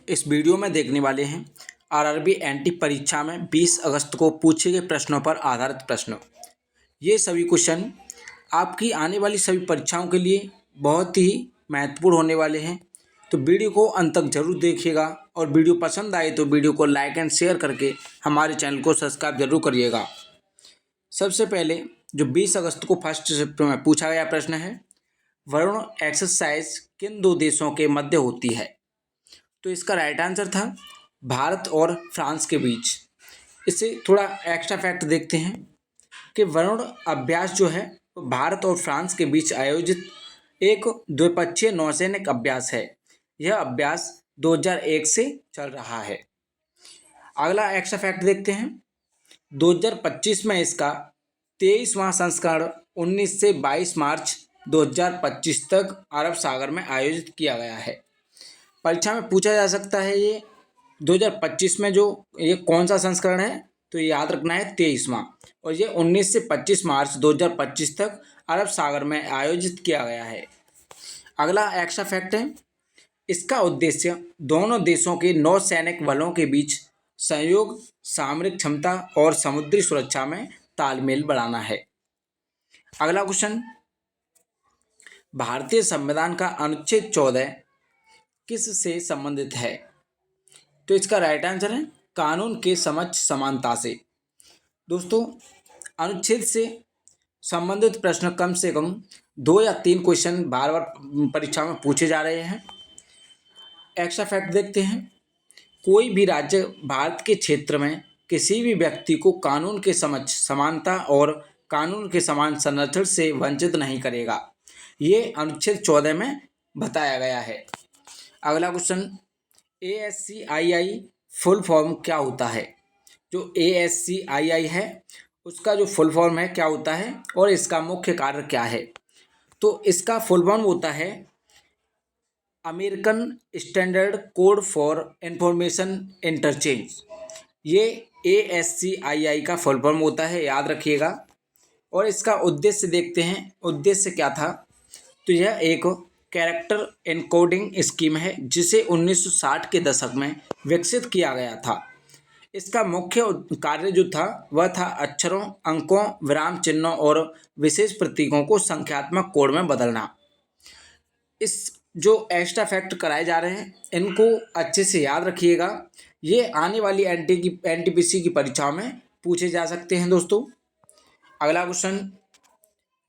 इस वीडियो में देखने वाले हैं आरआरबी एनटी परीक्षा में 20 अगस्त को पूछे गए प्रश्नों पर आधारित प्रश्न। ये सभी क्वेश्चन आपकी आने वाली सभी परीक्षाओं के लिए बहुत ही महत्वपूर्ण होने वाले हैं, तो वीडियो को अंत तक जरूर देखिएगा और वीडियो पसंद आए तो वीडियो को लाइक एंड शेयर करके हमारे चैनल को सब्सक्राइब जरूर करिएगा। सबसे पहले जो 20 अगस्त को फर्स्ट शिफ्ट में पूछा गया प्रश्न है, वरुण एक्सरसाइज किन दो देशों के मध्य होती है? तो इसका राइट आंसर था भारत और फ्रांस के बीच। इससे थोड़ा एक्स्ट्रा फैक्ट देखते हैं कि वरुण अभ्यास जो है वो भारत और फ्रांस के बीच आयोजित एक द्विपक्षीय नौसैनिक अभ्यास है। यह अभ्यास 2001 से चल रहा है। अगला एक्स्ट्रा फैक्ट देखते हैं, 2025 में इसका 23वां संस्करण 19 से 22 मार्च 2025 तक अरब सागर में आयोजित किया गया है। परीक्षा में पूछा जा सकता है ये 2025 में जो ये कौन सा संस्करण है, तो ये याद रखना है 23वां, और ये 19 से 25 मार्च 2025 तक अरब सागर में आयोजित किया गया है। अगला एक्स्ट्रा फैक्ट है, इसका उद्देश्य दोनों देशों के नौसैनिक बलों के बीच सहयोग, सामरिक क्षमता और समुद्री सुरक्षा में तालमेल बढ़ाना है। अगला क्वेश्चन, भारतीय संविधान का अनुच्छेद 14 किस से संबंधित है? तो इसका राइट आंसर है कानून के समक्ष समानता से। दोस्तों, अनुच्छेद से संबंधित प्रश्न कम से कम 2 या 3 क्वेश्चन बार बार परीक्षा में पूछे जा रहे हैं। एक्स्ट्रा फैक्ट देखते हैं, कोई भी राज्य भारत के क्षेत्र में किसी भी व्यक्ति को कानून के समक्ष समानता और कानून के समान संरक्षण से वंचित नहीं करेगा। ये अनुच्छेद 14 में बताया गया है। अगला क्वेश्चन, ASCII फुल फॉर्म क्या होता है? जो ASCII है उसका जो फुल फॉर्म है क्या होता है और इसका मुख्य कार्य क्या है? तो इसका फुल फॉर्म होता है American standard code for information interchange. ये ASCII का फुल फॉर्म होता है, याद रखिएगा। और इसका उद्देश्य देखते हैं, उद्देश्य क्या था? तो यह एक कैरेक्टर एनकोडिंग स्कीम है जिसे 1960 के दशक में विकसित किया गया था। इसका मुख्य कार्य जो था वह था अक्षरों, अंकों, विराम चिन्हों और विशेष प्रतीकों को संख्यात्मक कोड में बदलना। इस जो एक्स्ट्रा फैक्ट कराए जा रहे हैं इनको अच्छे से याद रखिएगा, ये आने वाली NTPC की परीक्षाओं में पूछे जा सकते हैं। दोस्तों, अगला क्वेश्चन,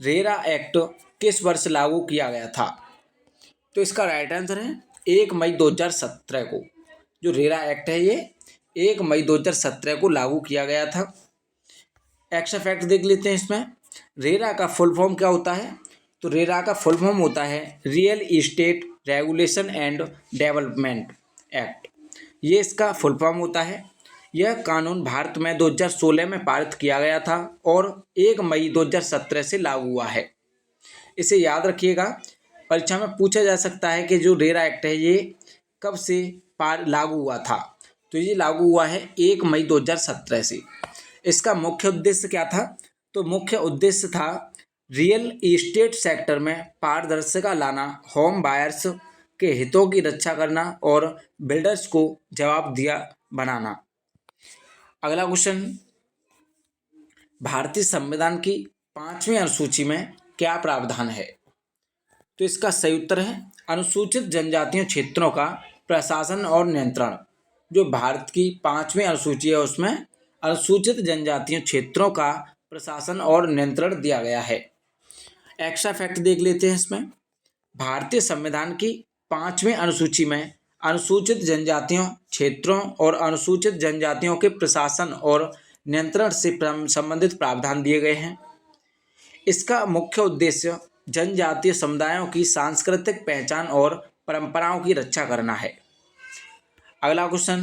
रेरा एक्ट किस वर्ष लागू किया गया था? तो इसका राइट आंसर है 1 मई 2017 को। जो रेरा एक्ट है ये 1 मई 2017 को लागू किया गया था। एक्स्ट्रा फैक्ट देख लेते हैं इसमें, रेरा का फुल फॉर्म क्या होता है? तो रेरा का फुल फॉर्म होता है real estate regulation and development act. ये इसका फुल फॉर्म होता है। यह कानून भारत में 2016 में पारित किया गया था और 1 मई 2017 से लागू हुआ है। इसे याद रखिएगा, परीक्षा में पूछा जा सकता है कि जो रेरा एक्ट है ये कब से लागू हुआ था? तो ये लागू हुआ है 1 मई 2017 से। इसका मुख्य उद्देश्य क्या था? तो मुख्य उद्देश्य था रियल एस्टेट सेक्टर में पारदर्शिता लाना, होम बायर्स के हितों की रक्षा करना और बिल्डर्स को जवाबदेह बनाना। अगला क्वेश्चन, भारतीय संविधान की 5वीं अनुसूची में क्या प्रावधान है? तो इसका सही उत्तर है अनुसूचित जनजातीय क्षेत्रों का प्रशासन और नियंत्रण। जो भारत की 5वीं अनुसूची है उसमें अनुसूचित जनजातीय क्षेत्रों का प्रशासन और नियंत्रण दिया गया है। एक्स्ट्रा फैक्ट देख लेते हैं इसमें, भारतीय संविधान की 5वीं अनुसूची में अनुसूचित जनजातियों क्षेत्रों और अनुसूचित जनजातियों के प्रशासन और नियंत्रण से संबंधित प्रावधान दिए गए हैं। इसका मुख्य उद्देश्य जनजातीय समुदायों की सांस्कृतिक पहचान और परंपराओं की रक्षा करना है। अगला क्वेश्चन,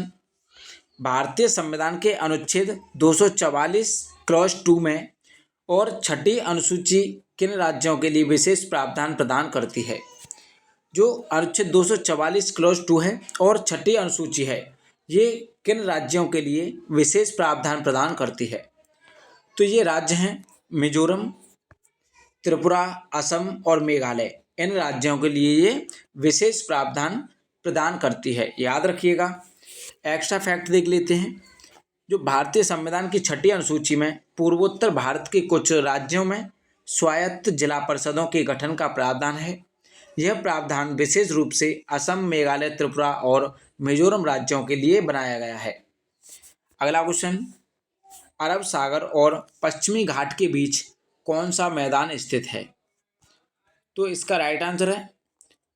भारतीय संविधान के अनुच्छेद 244 क्लॉज 2 में और 6ठी अनुसूची किन राज्यों के लिए विशेष प्रावधान प्रदान करती है? जो अनुच्छेद 244 क्लॉज 2 है और 6ठी अनुसूची है, ये किन राज्यों के लिए विशेष प्रावधान प्रदान करती है? तो ये राज्य हैं मिजोरम, त्रिपुरा, असम और मेघालय। इन राज्यों के लिए ये विशेष प्रावधान प्रदान करती है। याद रखिएगा। एक्स्ट्रा फैक्ट देख लेते हैं। जो भारतीय संविधान की 6ठी अनुसूची में पूर्वोत्तर भारत के कुछ राज्यों में स्वायत्त जिला परिषदों के गठन का प्रावधान है। यह प्रावधान विशेष रूप से असम, मेघालय, त्रिपुरा और मिजोरम राज्यों के लिए बनाया गया है। अगला क्वेश्चन, अरब सागर और पश्चिमी घाट के बीच कौन सा मैदान स्थित है? तो इसका राइट आंसर है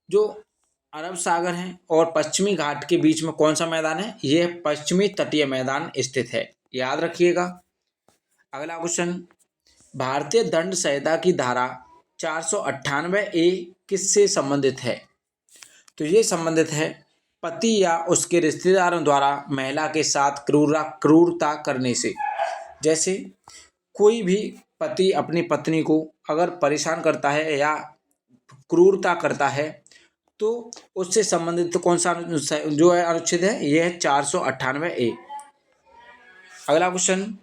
जो अरब सागर है और पश्चिमी घाट के बीच में कौन सा मैदान है? यह पश्चिमी तटीय मैदान स्थित है। याद रखिएगा। अगला क्वेश्चन, भारतीय दंड संहिता की धारा 498A किससे संबंधित है? तो ये संबंधित है पति या उसके रिश्तेदारों द्वारा महिला के साथ क्रूरता करने से। जैसे कोई भी पति अपनी पत्नी को अगर परेशान करता है या क्रूरता करता है तो उससे संबंधित कौन सा जो है अनुच्छेद है, यह है 498A। अगला क्वेश्चन,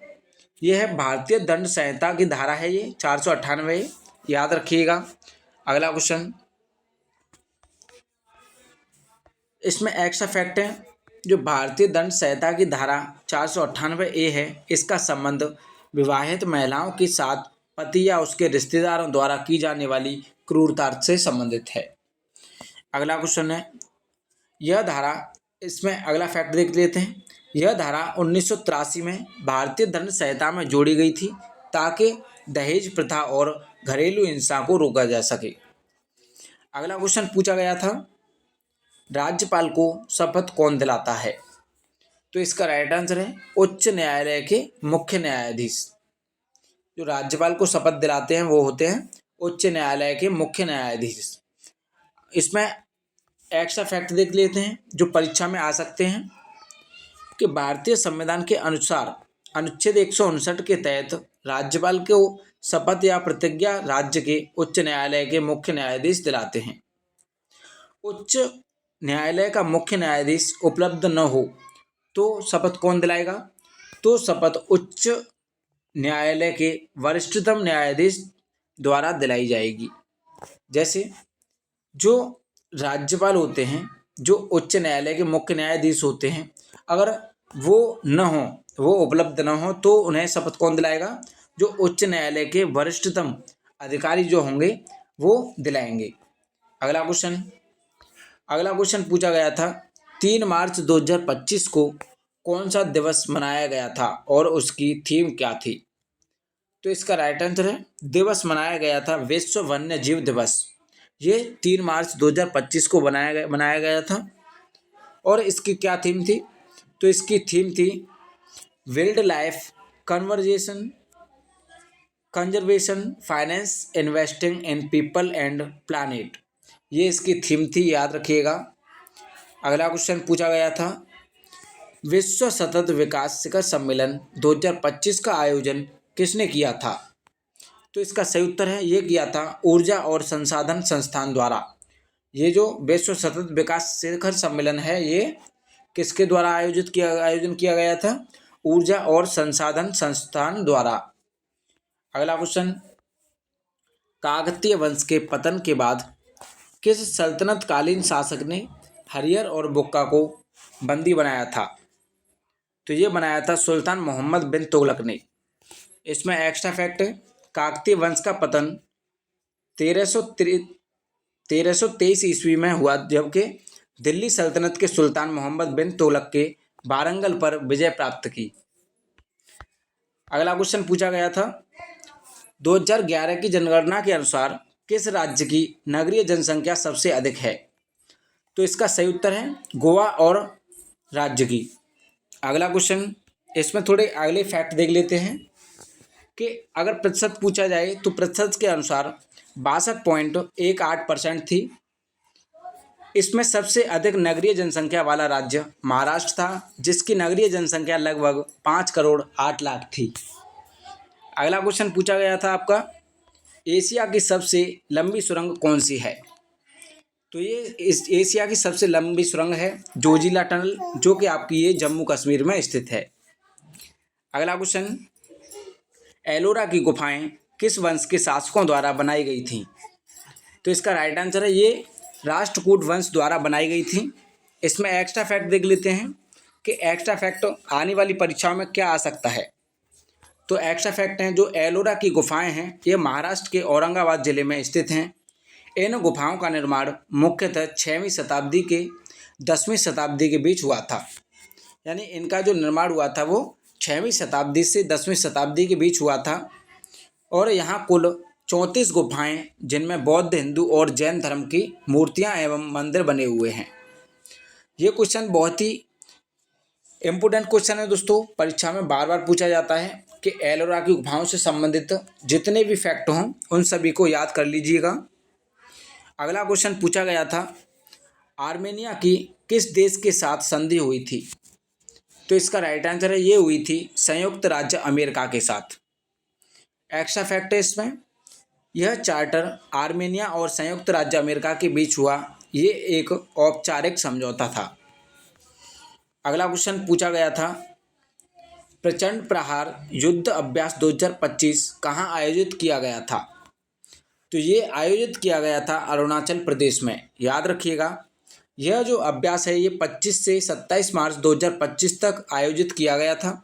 यह है भारतीय दंड संहिता की धारा है, ये 498A। याद रखिएगा। अगला क्वेश्चन, इसमें एक्स्ट्रा फैक्ट है। जो भारतीय दंड संहिता की धारा 498A है, इसका संबंध विवाहित महिलाओं के साथ पति या उसके रिश्तेदारों द्वारा की जाने वाली क्रूरता से संबंधित है। अगला क्वेश्चन है, यह धारा, इसमें अगला फैक्ट देख लेते हैं। यह धारा 1983 में भारतीय दंड संहिता में जोड़ी गई थी ताकि दहेज प्रथा और घरेलू हिंसा को रोका जा सके। अगला क्वेश्चन पूछा गया था, राज्यपाल को शपथ कौन दिलाता है? तो इसका राइट आंसर है उच्च न्यायालय के मुख्य न्यायाधीश। जो राज्यपाल को शपथ दिलाते हैं वो होते हैं उच्च न्यायालय के मुख्य न्यायाधीश। इसमें एक्स्ट्रा फैक्ट देख लेते हैं जो परीक्षा में आ सकते हैं कि भारतीय संविधान के अनुसार अनुच्छेद 159 के तहत राज्यपाल को शपथ या प्रतिज्ञा राज्य के उच्च न्यायालय के मुख्य न्यायाधीश दिलाते हैं। उच्च न्यायालय का मुख्य न्यायाधीश उपलब्ध न हो तो शपथ कौन दिलाएगा? तो शपथ उच्च न्यायालय के वरिष्ठतम न्यायाधीश द्वारा दिलाई जाएगी। जैसे जो राज्यपाल होते हैं, जो उच्च न्यायालय के मुख्य न्यायाधीश होते हैं, अगर वो न हो, वो उपलब्ध न हो तो उन्हें शपथ कौन दिलाएगा? जो उच्च न्यायालय के वरिष्ठतम अधिकारी जो होंगे वो दिलाएंगे। अगला क्वेश्चन पूछा गया था, 3 मार्च 2025 को कौन सा दिवस मनाया गया था और उसकी थीम क्या थी? तो इसका राइट आंसर है दिवस मनाया गया था विश्व वन्य जीव दिवस। ये 3 मार्च 2025 को मनाया गया था। और इसकी क्या थीम थी? तो इसकी थीम थी wild life conservation, finance, investing in people and planet. ये इसकी थीम थी। याद रखिएगा। अगला क्वेश्चन पूछा गया था, विश्व सतत विकास शिखर सम्मेलन 2025 का आयोजन किसने किया था? तो इसका सही उत्तर है ये किया था ऊर्जा और संसाधन संस्थान द्वारा। ये जो विश्व सतत विकास शिखर सम्मेलन है ये किसके द्वारा आयोजन किया गया था? ऊर्जा और संसाधन संस्थान द्वारा। अगला क्वेश्चन, काकतीय वंश के पतन के बाद किस सल्तनतकालीन शासक ने हरियर और बुक्का को बंदी बनाया था? तो ये बनाया था सुल्तान मोहम्मद बिन तुगलक ने। इसमें एक्स्ट्रा फैक्ट है, काकतीय वंश का पतन 1323 ईस्वी में हुआ, जबकि दिल्ली सल्तनत के सुल्तान मोहम्मद बिन तुगलक के वारंगल पर विजय प्राप्त की। अगला क्वेश्चन पूछा गया था, 2011 की जनगणना के अनुसार किस राज्य की नगरीय जनसंख्या सबसे अधिक है? तो इसका सही उत्तर है गोवा और राज्य की। अगला क्वेश्चन, इसमें थोड़े अगले फैक्ट देख लेते हैं कि अगर प्रतिशत पूछा जाए तो प्रतिशत के अनुसार 62.18% थी। इसमें सबसे अधिक नगरीय जनसंख्या वाला राज्य महाराष्ट्र था, जिसकी नगरीय जनसंख्या लगभग 5,08,00,000 थी। अगला क्वेश्चन पूछा गया था आपका, एशिया की सबसे लंबी सुरंग कौन सी है? तो ये इस एशिया की सबसे लंबी सुरंग है जोजिला टनल, जो कि आपकी ये जम्मू कश्मीर में स्थित है। अगला क्वेश्चन, एलोरा की गुफाएं किस वंश के शासकों द्वारा बनाई गई थीं? तो इसका राइट आंसर है ये राष्ट्रकूट वंश द्वारा बनाई गई थी। इसमें एक्स्ट्रा फैक्ट देख लेते हैं कि एक्स्ट्रा फैक्ट आने वाली परीक्षाओं में क्या आ सकता है। तो एक्स्ट्रा फैक्ट हैं जो एलोरा की गुफाएं हैं ये महाराष्ट्र के औरंगाबाद जिले में स्थित हैं। इन गुफाओं का निर्माण मुख्यतः 6वीं शताब्दी के 10वीं शताब्दी के बीच हुआ था। यानी इनका जो निर्माण हुआ था वो 6वीं शताब्दी से 10वीं शताब्दी के बीच हुआ था। और यहाँ कुल 34 गुफाएं जिनमें बौद्ध, हिंदू और जैन धर्म की मूर्तियाँ एवं मंदिर बने हुए हैं। ये क्वेश्चन बहुत ही इम्पोर्टेंट क्वेश्चन है दोस्तों, परीक्षा में बार बार पूछा जाता है कि एलोरा की गुफाओं से संबंधित जितने भी फैक्ट हों उन सभी को याद कर लीजिएगा। अगला क्वेश्चन पूछा गया था, आर्मेनिया की किस देश के साथ संधि हुई थी? तो इसका राइट आंसर है ये हुई थी संयुक्त राज्य अमेरिका के साथ। एक्स्ट्रा फैक्ट है इसमें, यह चार्टर आर्मेनिया और संयुक्त राज्य अमेरिका के बीच हुआ, ये एक औपचारिक समझौता था। अगला क्वेश्चन पूछा गया था, प्रचंड प्रहार युद्ध अभ्यास 2025 कहाँ आयोजित किया गया था? तो ये आयोजित किया गया था अरुणाचल प्रदेश में। याद रखिएगा, यह जो अभ्यास है ये 25 से 27 मार्च 2025 तक आयोजित किया गया था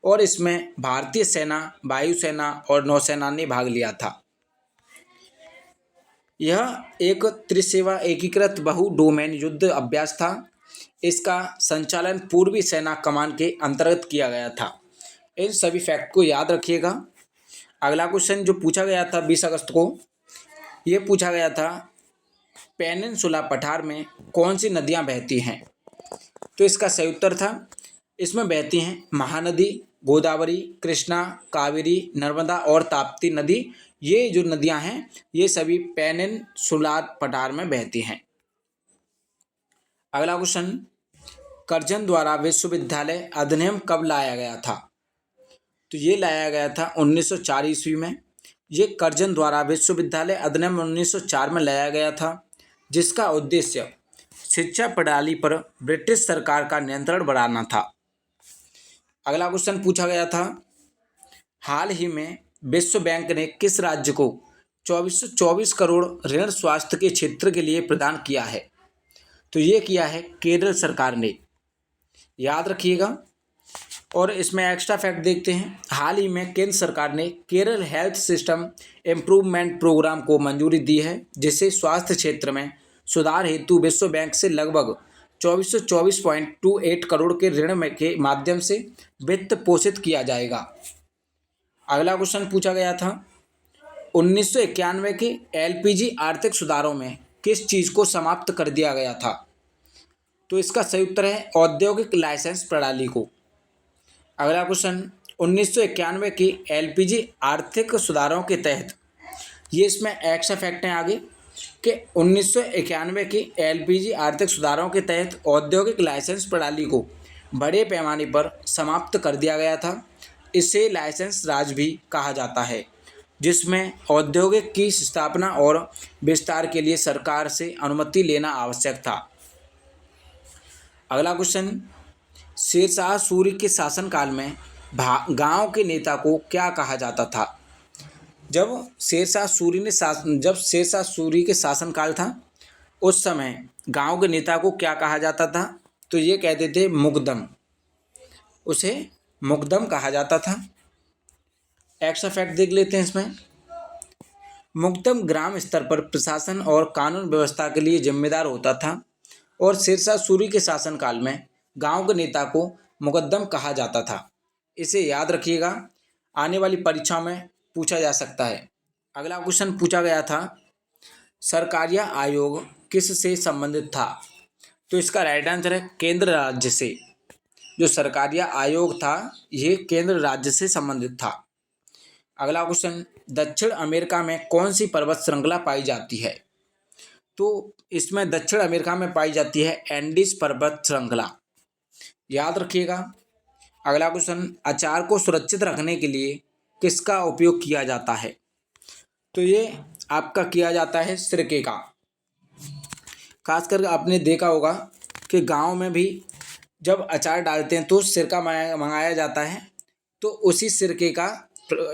और इसमें भारतीय सेना, वायुसेना और नौसेना ने भाग लिया था। यह एक त्रिसेवा एकीकृत बहु डोमेन युद्ध अभ्यास था। इसका संचालन पूर्वी सेना कमान के अंतर्गत किया गया था। इन सभी फैक्ट को याद रखिएगा। अगला क्वेश्चन जो पूछा गया था 20 अगस्त को, ये पूछा गया था, पेनिनसुला पठार में कौन सी नदियां बहती हैं? तो इसका सही उत्तर था, इसमें बहती हैं महानदी, गोदावरी, कृष्णा, कावेरी, नर्मदा और ताप्ती नदी। ये जो नदियां हैं ये सभी पेनिनसुला पठार में बहती हैं। अगला क्वेश्चन, कर्जन द्वारा विश्वविद्यालय अधिनियम कब लाया गया था? तो ये लाया गया था 1904 ईस्वी में। ये कर्जन द्वारा विश्वविद्यालय अधिनियम 1904 में लाया गया था, जिसका उद्देश्य शिक्षा प्रणाली पर ब्रिटिश सरकार का नियंत्रण बढ़ाना था। अगला क्वेश्चन पूछा गया था, हाल ही में विश्व बैंक ने किस राज्य को 2424 करोड़ ऋण स्वास्थ्य के क्षेत्र के लिए प्रदान किया है? तो ये किया है केरल सरकार ने। याद रखिएगा। और इसमें एक्स्ट्रा फैक्ट देखते हैं, हाल ही में केंद्र सरकार ने Kerala health system improvement programme को मंजूरी दी है, जिसे स्वास्थ्य क्षेत्र में सुधार हेतु विश्व बैंक से लगभग 2424.28 करोड़ के ऋण के माध्यम से वित्त पोषित किया जाएगा। अगला क्वेश्चन पूछा गया था, 1991 के एलपीजी आर्थिक सुधारों में किस चीज़ को समाप्त कर दिया गया था? तो इसका सही उत्तर है औद्योगिक लाइसेंस प्रणाली को। अगला क्वेश्चन, 1991 की एलपीजी आर्थिक सुधारों के तहत, ये इसमें एक्स्ट्रा फैक्ट हैं आगे कि 1991 की एलपीजी आर्थिक सुधारों के तहत औद्योगिक लाइसेंस प्रणाली को बड़े पैमाने पर समाप्त कर दिया गया था। इसे लाइसेंस राज भी कहा जाता है, जिसमें औद्योगिक की स्थापना और विस्तार के लिए सरकार से अनुमति लेना आवश्यक था। अगला क्वेश्चन, शेरशाह सूरी के शासनकाल में गांव के नेता को क्या कहा जाता था? जब शेरशाह सूरी के शासनकाल था उस समय गांव के नेता को क्या कहा जाता था? तो ये कहते थे मुकदम, उसे मुकदम कहा जाता था। एक्स्ट्रा फैक्ट देख लेते हैं इसमें, मुकदम ग्राम स्तर पर प्रशासन और कानून व्यवस्था के लिए जिम्मेदार होता था और शेरशाह सूरी के शासनकाल में गांव के नेता को मुकद्दम कहा जाता था। इसे याद रखिएगा, आने वाली परीक्षा में पूछा जा सकता है। अगला क्वेश्चन पूछा गया था, सरकारिया आयोग किस से संबंधित था? तो इसका राइट आंसर है केंद्र राज्य से। जो सरकारिया आयोग था ये केंद्र राज्य से संबंधित था। अगला क्वेश्चन, दक्षिण अमेरिका में कौन सी पर्वत श्रृंखला पाई जाती है? तो इसमें दक्षिण अमेरिका में पाई जाती है एंडीज पर्वत श्रृंखला। याद रखिएगा। अगला क्वेश्चन, अचार को सुरक्षित रखने के लिए किसका उपयोग किया जाता है? तो ये आपका किया जाता है सिरके का। खासकर आपने देखा होगा कि गांव में भी जब अचार डालते हैं तो सिरका मंगाया जाता है, तो उसी सिरके का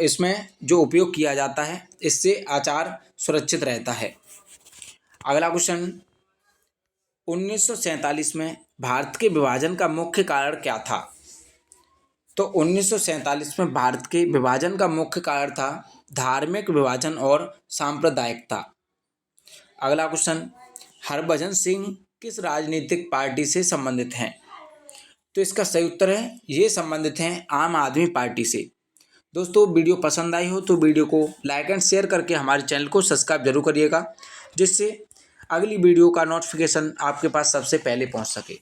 इसमें जो उपयोग किया जाता है, इससे अचार सुरक्षित रहता है। अगला क्वेश्चन, 1947 में भारत के विभाजन का मुख्य कारण क्या था? तो 1947 में भारत के विभाजन का मुख्य कारण था धार्मिक विभाजन और सांप्रदायिकता। अगला क्वेश्चन, हरभजन सिंह किस राजनीतिक पार्टी से संबंधित हैं? तो इसका सही उत्तर है, ये संबंधित हैं आम आदमी पार्टी से। दोस्तों, वीडियो पसंद आई हो तो वीडियो को लाइक एंड शेयर करके हमारे चैनल को सब्सक्राइब जरूर करिएगा, जिससे अगली वीडियो का नोटिफिकेशन आपके पास सबसे पहले पहुंच सके।